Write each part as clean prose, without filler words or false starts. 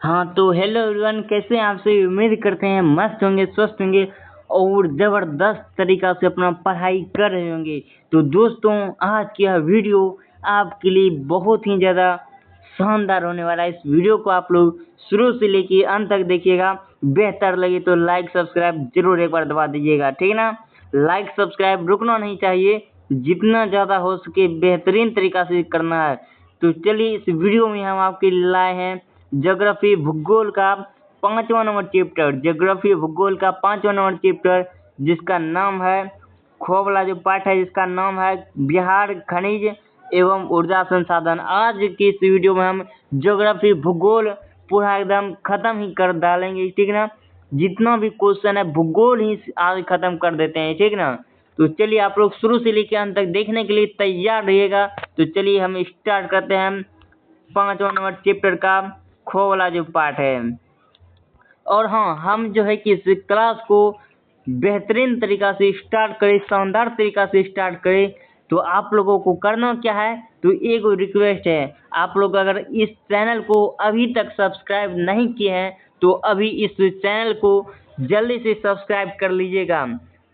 हाँ तो hello everyone, कैसे हैं आप सभी। उम्मीद करते हैं मस्त होंगे, स्वस्थ होंगे और ज़बरदस्त तरीक़ा से अपना पढ़ाई कर रहे होंगे। तो दोस्तों, आज की यह वीडियो आपके लिए बहुत ही ज़्यादा शानदार होने वाला है। इस वीडियो को आप लोग शुरू से लेके अंत तक देखिएगा। बेहतर लगे तो लाइक सब्सक्राइब जरूर एक बार दबा दीजिएगा, ठीक है ना। लाइक सब्सक्राइब रुकना नहीं चाहिए, जितना ज़्यादा हो सके बेहतरीन तरीक़ा से करना है। तो चलिए, इस वीडियो में हम आपके लिए लाए हैं ज्योग्राफी भूगोल का 5वां नंबर चैप्टर, ज्योग्राफी भूगोल का 5वां नंबर चैप्टर, जिसका नाम है खो वाला जो पार्ट है, जिसका नाम है बिहार खनिज एवं ऊर्जा संसाधन। आज की इस वीडियो में हम ज्योग्राफी भूगोल पूरा एकदम खत्म ही कर डालेंगे, ठीक ना। जितना भी क्वेश्चन है भूगोल ही आज खत्म कर देते हैं, ठीक ना। तो चलिए, आप लोग शुरू से लेकर अंत तक देखने के लिए तैयार रहिएगा। तो चलिए हम स्टार्ट करते हैं 5वां नंबर चैप्टर का खो वाला जो पार्ट है। और हाँ, हम जो है कि इस क्लास को बेहतरीन तरीक़ा से स्टार्ट करें, शानदार तरीक़ा से स्टार्ट करें। तो आप लोगों को करना क्या है, तो एक रिक्वेस्ट है, आप लोग अगर इस चैनल को अभी तक सब्सक्राइब नहीं किए हैं तो अभी इस चैनल को जल्दी से सब्सक्राइब कर लीजिएगा।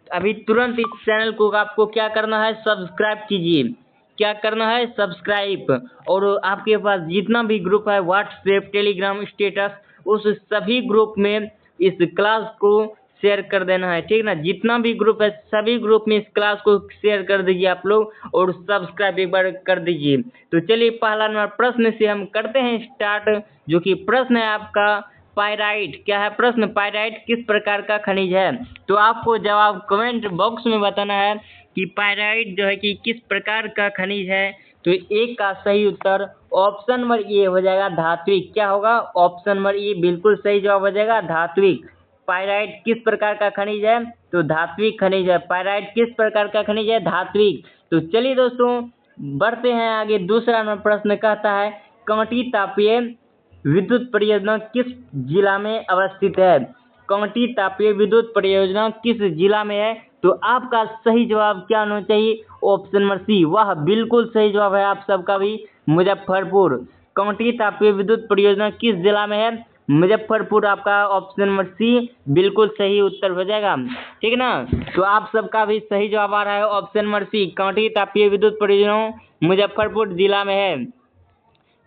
अभी तुरंत इस चैनल को आपको क्या करना है, सब्सक्राइब कीजिए। क्या करना है, सब्सक्राइब। और आपके पास जितना भी ग्रुप है, व्हाट्सएप, टेलीग्राम, स्टेटस, उस सभी ग्रुप में इस क्लास को शेयर कर देना है, ठीक ना। जितना भी ग्रुप है सभी ग्रुप में इस क्लास को शेयर कर दीजिए आप लोग, और सब्सक्राइब एक बार कर दीजिए। तो चलिए, पहला नंबर प्रश्न से हम करते हैं स्टार्ट, जो कि प्रश्न है आपका पाइराइट। क्या है प्रश्न, पाइराइट किस प्रकार का खनिज है। तो आपको जवाब कमेंट बॉक्स में बताना है कि पाइराइट जो है कि किस प्रकार का खनिज है। तो एक का सही उत्तर ऑप्शन नंबर ए हो जाएगा, धात्विक। क्या होगा, ऑप्शन नंबर ए बिल्कुल सही जवाब हो जाएगा, धात्विक। पाइराइट किस प्रकार का खनिज है, तो धात्विक खनिज है। पाइराइट किस प्रकार का खनिज है, धात्विक। तो चलिए दोस्तों, बढ़ते हैं आगे। दूसरा नंबर प्रश्न कहता है कांटी तापीय विद्युत परियोजना किस जिला में अवस्थित है। कांटी तापीय विद्युत परियोजना किस जिला में है। तो आपका सही जवाब क्या होना चाहिए, ऑप्शन नंबर सी। वह बिल्कुल सही जवाब है आप सबका भी, मुजफ्फरपुर। कांटी तापीय विद्युत परियोजना किस जिला में है, मुजफ्फरपुर। आपका ऑप्शन नंबर सी बिल्कुल सही उत्तर हो जाएगा, ठीक है ना। तो आप सबका भी सही जवाब आ रहा है, ऑप्शन नंबर सी, कांटी तापीय विद्युत परियोजना मुजफ्फरपुर जिला में है।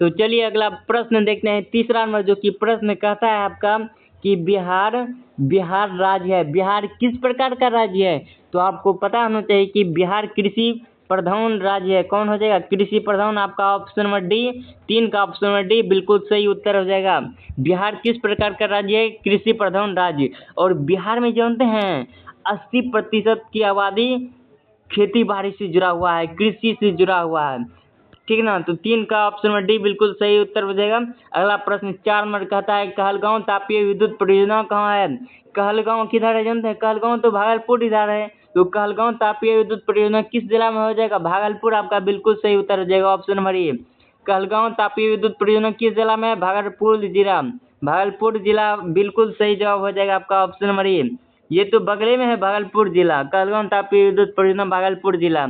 तो चलिए अगला प्रश्न देखते हैं, तीसरा नंबर, जो कि प्रश्न कहता है आपका कि बिहार राज्य है। बिहार किस प्रकार का राज्य है। तो आपको पता होना चाहिए कि बिहार कृषि प्रधान राज्य है। कौन हो जाएगा, कृषि प्रधान। आपका ऑप्शन नंबर डी, 3 का ऑप्शन नंबर डी बिल्कुल सही उत्तर हो जाएगा। बिहार किस प्रकार का राज्य है, कृषि प्रधान राज्य। और बिहार में जानते हैं 80% की आबादी खेती बाड़ी से जुड़ा हुआ है, कृषि से जुड़ा हुआ है, ठीक ना। तो 3 का ऑप्शन नंबर डी बिल्कुल सही उत्तर हो जाएगा। अगला प्रश्न 4 नंबर कहता है कहलगांव तापीय विद्युत परियोजना कहाँ है। कहलगांव किधर है जानते हैं, कहलगांव तो भागलपुर इधर है। तो कहलगांव तापीय विद्युत परियोजना किस जिला में हो जाएगा, भागलपुर। आपका बिल्कुल सही उत्तर हो जाएगा, ऑप्शन नंबर ए। कहलगांव तापीय विद्युत परियोजना किस जिला में है, भागलपुर जिला। भागलपुर जिला बिल्कुल सही जवाब हो जाएगा आपका, ऑप्शन नंबर ए। ये तो बगले में है भागलपुर जिला, कहलगांव तापीय विद्युत परियोजना भागलपुर जिला।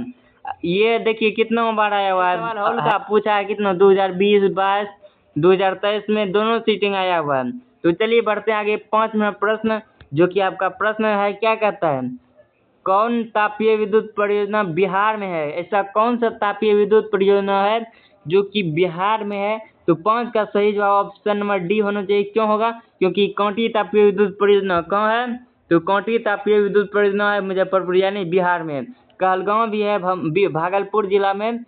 ये देखिए कितना बार आया हुआ है, सवाल हॉल का पूछा है कितना, 2020, 22, 2023 में दोनों सीटिंग आया हुआ है। तो चलिए बढ़ते हैं आगे। 5वां प्रश्न, जो कि आपका प्रश्न है, क्या कहता है कौन तापीय विद्युत परियोजना बिहार में है। ऐसा कौन सा तापीय विद्युत परियोजना है जो कि बिहार में है। तो 5 का सही जवाब ऑप्शन नंबर डी होना चाहिए। क्यों होगा, क्योंकि कांटी तापीय विद्युत परियोजना कहाँ है, तो कांटी तापीय विद्युत परियोजना है मुजफ्फरपुर यानी बिहार में। कहलगांव भी है भागलपुर जिला में।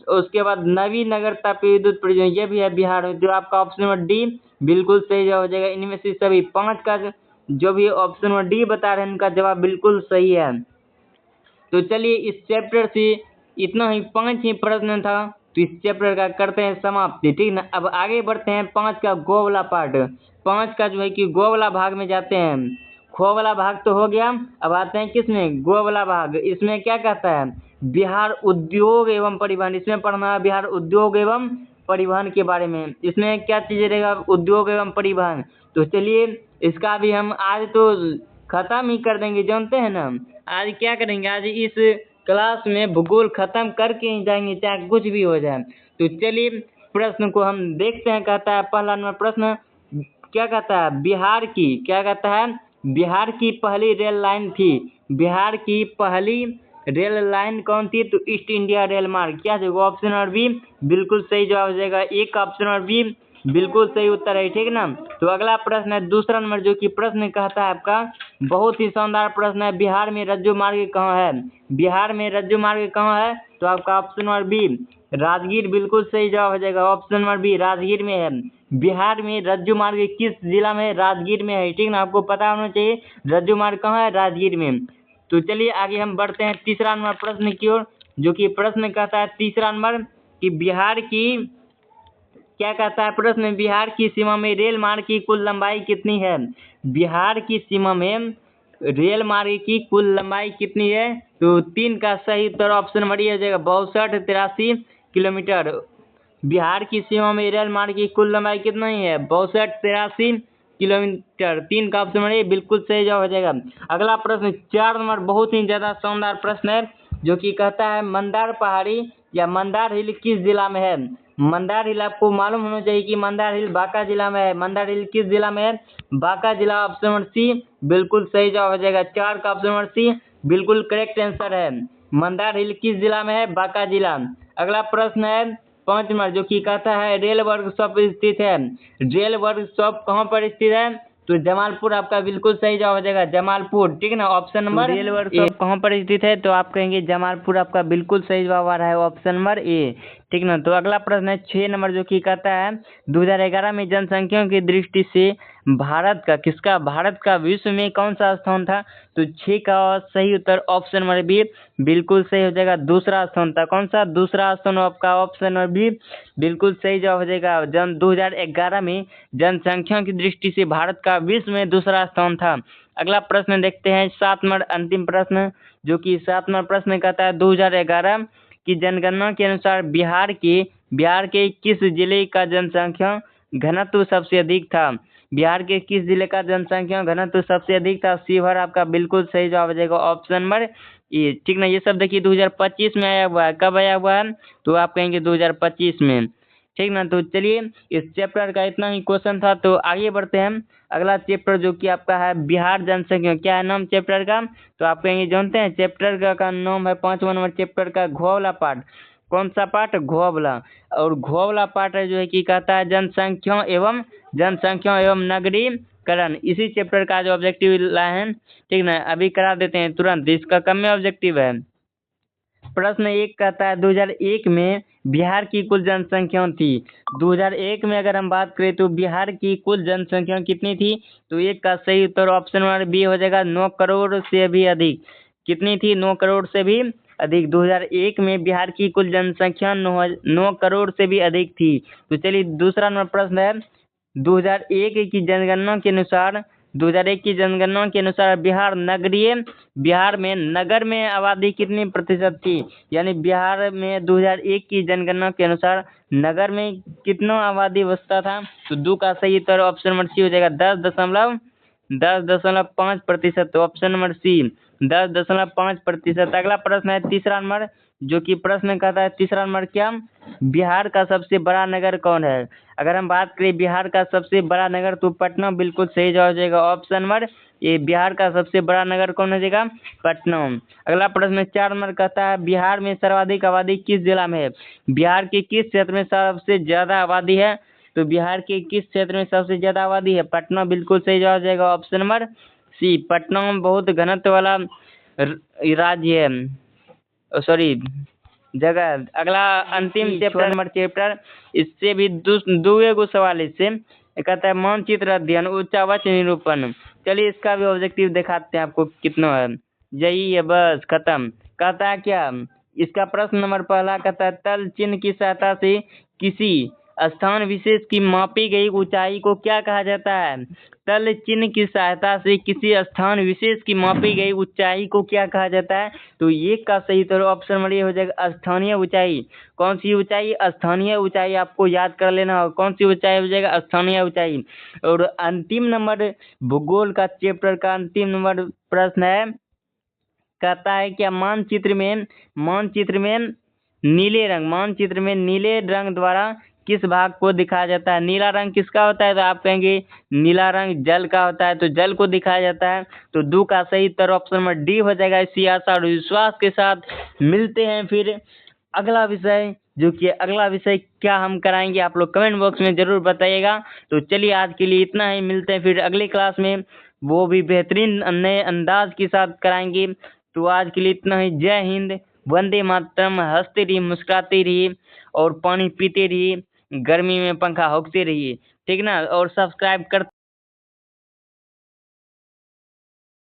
उसके बाद नवीनगर तापीय विद्युत परियोजना ये भी है बिहार में। जो आपका ऑप्शन नंबर डी बिल्कुल सही जवाब हो जाएगा। इनमें से सभी 5 का जो भी ऑप्शन नंबर डी बता रहे हैं उनका जवाब बिल्कुल सही है। तो चलिए, इस चैप्टर से इतना ही, 5 ही प्रश्न था। तो इस चैप्टर का करते हैं समाप्ति, ठीक ना। अब आगे बढ़ते हैं 5 का गो वाला पार्ट। 5 का जो है कि गो वाला भाग में जाते हैं। खो वाला भाग तो हो गया, अब आते हैं किसमें, गो वाला भाग। इसमें क्या कहता है, बिहार उद्योग एवं परिवहन। इसमें पढ़ना है बिहार उद्योग एवं परिवहन के बारे में। इसमें क्या चीज़ रहेगा, उद्योग एवं परिवहन। तो चलिए, इसका भी हम आज तो खत्म ही कर देंगे, जानते हैं ना। आज क्या करेंगे, आज इस क्लास में भूगोल खत्म करके ही जाएंगे, चाहे कुछ भी हो जाए। तो चलिए प्रश्न को हम देखते हैं। कहता है पहला नंबर प्रश्न, क्या कहता है बिहार की, क्या कहता है बिहार की पहली रेल लाइन थी। बिहार की पहली रेल लाइन कौन थी? तो ईस्ट इंडिया रेल मार्ग। क्या होगा ऑप्शन नंबर बी बिल्कुल सही जवाब हो जाएगा। एक ऑप्शन नंबर बी बिल्कुल सही उत्तर है, ठीक ना। तो अगला प्रश्न है दूसरा नंबर, जो कि प्रश्न कहता है आपका बहुत ही शानदार प्रश्न है, बिहार में रज्जु मार्ग कहाँ है? बिहार में रज्जु मार्ग कहाँ है? तो आपका ऑप्शन नंबर बी राजगीर बिल्कुल सही जवाब हो जाएगा। ऑप्शन नंबर बी राजगीर में है। बिहार में रज्जु मार्ग किस जिला में है? राजगीर में है, ठीक ना। आपको पता होना चाहिए रज्जु मार्ग कहाँ है? राजगीर में। तो चलिए आगे हम बढ़ते हैं तीसरा नंबर प्रश्न की ओर, जो कि प्रश्न कहता है तीसरा नंबर कि बिहार की, क्या कहता है प्रश्न, बिहार की सीमा में रेल मार्ग की कुल लंबाई कितनी है? बिहार की सीमा में रेल मार्ग की कुल लंबाई कितनी है? तो 3 का सही उत्तर ऑप्शन नंबर ए हो जाएगा 62-83 किलोमीटर। बिहार की सीमा में रेल मार्ग की कुल लंबाई कितनी है? 62-83 किलोमीटर। 3 का ऑप्शन नंबर ए बिल्कुल सही जवाब हो जाएगा। अगला प्रश्न 4 नंबर बहुत ही ज्यादा शानदार प्रश्न है, जो कि कहता है मंदार पहाड़ी या मंदार हिल किस जिला में है? मंदार हिल आपको मालूम होना चाहिए कि मंदार हिल बांका जिला में है। मंदार हिल किस जिला में है? बांका जिला। ऑप्शन नंबर सी बिल्कुल सही जवाब हो जाएगा। 4 का ऑप्शन नंबर सी बिल्कुल करेक्ट आंसर है। मंदार हिल किस जिला में है? बांका जिला। अगला प्रश्न है 5 नंबर, जो कि कहता है रेल वर्कशॉप स्थित है। रेल वर्कशॉप कहाँ पर स्थित है? तो जमालपुर आपका बिल्कुल सही जवाब हो जाएगा, जमालपुर, ठीक है ना। ऑप्शन नंबर रेल वर्कशॉप कहाँ पर स्थित है? तो आप कहेंगे जमालपुर, आपका बिल्कुल सही जवाब आ रहा है ऑप्शन नंबर ए, ठीक ना। तो अगला प्रश्न है 6 नंबर, जो कि कहता है 2011 में जनसंख्या की दृष्टि से भारत का विश्व में कौन सा स्थान था? तो 6 का सही उत्तर ऑप्शन नंबर बी बिल्कुल सही हो जाएगा, दूसरा स्थान था। कौन सा? दूसरा स्थान आपका ऑप्शन नंबर बी बिल्कुल सही जवाब हो जाएगा। 2011 में जनसंख्या की दृष्टि से भारत का विश्व में दूसरा स्थान था। अगला प्रश्न देखते हैं 7 नंबर अंतिम प्रश्न, जो कि 7 नंबर प्रश्न कहता है 2011 की जनगणना के अनुसार बिहार के किस जिले का जनसंख्या घनत्व सबसे अधिक था? बिहार के किस जिले का जनसंख्या घनत्व सबसे अधिक था? शिवहर आपका बिल्कुल सही जवाब हो जाएगा ऑप्शन नंबर ए, ठीक ना। ये सब देखिए 2025 में आया हुआ है। कब आया हुआ है? तो आप कहेंगे 2025 में, ठीक ना। तो चलिए इस चैप्टर का इतना ही क्वेश्चन था, तो आगे बढ़ते हैं। अगला चैप्टर जो कि आपका है बिहार जनसंख्या। क्या है नाम चैप्टर का? तो आप कहेंगे जानते हैं चैप्टर का नाम है 5वां नंबर चैप्टर का घोवाला पार्ट। कौन सा पार्ट? घोवाला। और घोवाला पार्ट है जो है कि कहता है जनसंख्या एवं नगरीकरण। इसी चैप्टर का जो ऑब्जेक्टिव लाए हैं, ठीक ना, अभी करा देते हैं तुरंत। इसका कम में ऑब्जेक्टिव है। प्रश्न 1 कहता है 2001 में बिहार की कुल जनसंख्या थी। 2001 में अगर हम बात करें तो बिहार की कुल जनसंख्या कितनी थी? तो 1 का सही उत्तर ऑप्शन नंबर बी हो जाएगा 9 करोड़ से भी अधिक। कितनी थी? 9 करोड़ से भी अधिक। 2001 में बिहार की कुल जनसंख्या 9 करोड़ से भी अधिक थी। तो चलिए दूसरा नंबर प्रश्न है 2001 की जनगणना के अनुसार 2001 की जनगणना के अनुसार बिहार में नगर में आबादी कितनी प्रतिशत थी? यानी बिहार में 2001 की जनगणना के अनुसार नगर में कितना आबादी बसता था? तो 2 का सही उत्तर ऑप्शन नंबर सी हो जाएगा 10.5%। Option number C 10.5%। अगला प्रश्न है तीसरा नंबर, जो कि प्रश्न कहता है तीसरा नंबर क्या? बिहार का सबसे बड़ा नगर कौन है? अगर हम बात करें बिहार का सबसे बड़ा नगर, तो पटना बिल्कुल सही जवाब हो जाएगा ऑप्शन नंबर ये। बिहार का सबसे बड़ा नगर कौन हो जाएगा? पटना। अगला प्रश्न 4 नंबर कहता है बिहार में सर्वाधिक आबादी किस जिला में है? बिहार के किस क्षेत्र में सबसे ज्यादा आबादी है? तो बिहार के किस क्षेत्र में सबसे ज्यादा आबादी है? पटना बिल्कुल सही जवाब हो जाएगा ऑप्शन नंबर सी। पटना में बहुत घनत्व वाला राज्य है, सॉरी जगह। अगला अंतिम चैप्टर नंबर चैप्टर, इससे भी दो सवाल इससे कहता है मानचित्र अध्ययन उच्चावच निरूपण। चलिए इसका भी ऑब्जेक्टिव दिखाते हैं आपको कितना है। यही है, बस खत्म। कहता है क्या? इसका प्रश्न नंबर पहला कहता है तल चिन्ह की सहायता से किसी स्थान विशेष की मापी गई ऊंचाई को क्या कहा जाता है? तल चिन्ह की सहायता से किसी स्थान विशेष की मापी गई ऊंचाई को क्या कहा जाता है? तो ये का सही उत्तर ऑप्शन नंबर ये हो जाएगा स्थानीय ऊंचाई। कौन सी ऊंचाई? स्थानीय ऊंचाई। आपको याद कर लेना हो कौन सी ऊंचाई हो जाएगा? स्थानीय ऊंचाई। और अंतिम नंबर भूगोल का चैप्टर का अंतिम नंबर प्रश्न है, कहता है क्या मानचित्र में नीले रंग द्वारा किस भाग को दिखाया जाता है। नीला रंग किसका होता है, तो आप कहेंगे नीला रंग जल का होता है, तो जल को दिखाया जाता है। तो दो का सही उत्तर ऑप्शन नंबर डी हो जाएगा। इसी आशा और विश्वास के साथ मिलते हैं फिर अगला विषय, जो कि अगला विषय क्या हम कराएंगे आप लोग कमेंट बॉक्स में ज़रूर बताइएगा। तो चलिए आज के लिए इतना ही, मिलते हैं फिर अगली क्लास में, वो भी बेहतरीन नए अंदाज के साथ कराएंगे। तो आज के लिए इतना ही। जय हिंद, वंदे मातरम। हंसते रहिए, मुस्कुराते रहिए और पानी पीते रहिए, गर्मी में पंखा होकते रहिए, ठीक ना। और सब्सक्राइब कर